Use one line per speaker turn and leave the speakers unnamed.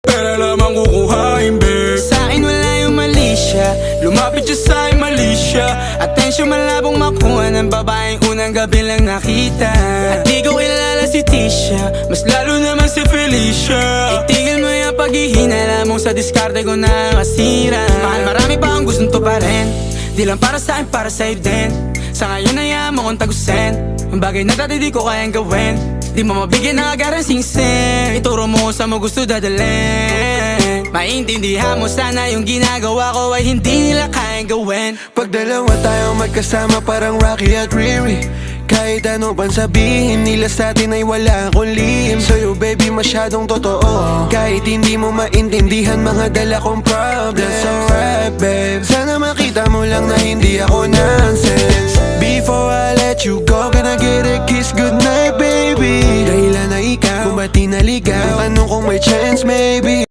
Pera lamang kukuhain, babe.
Sa'kin wala yung mali siya, lumapit siya sa'kin mali siya. Atensyon malabong makuha ng babaeng unang gabi lang nakita. At di ko kilala si Tisha, mas lalo naman si Felicia. Itigil mo yung paghihinala mong sa diskarte ko na masira. Mahal, marami pa ang gustong to pa rin, di lang para sa'kin, para sa'yo din. Sa ngayon ayaw mo kong tagusin ang bagay na dati di ko kayang gawin. Di mo mabigyan ng agarang singsing, ituro mo sa mo gusto dadalhin. Maintindihan mo sana yung ginagawa ko ay hindi nila kayang gawin.
Pag dalawa tayong magkasama parang Rocky at Riri, kahit ano pang sabihin nila sa atin ay wala akong lihim. Sa'yo baby masyadong totoo, kahit hindi mo maintindihan mga dala kong problems. That's alright babe, sana makita mo lang na hindi ako nonsense. Before I let you go, can I get a kiss goodnight baby? Dahilan na ikaw, kung ba't di naligaw, tanong kung may chance maybe.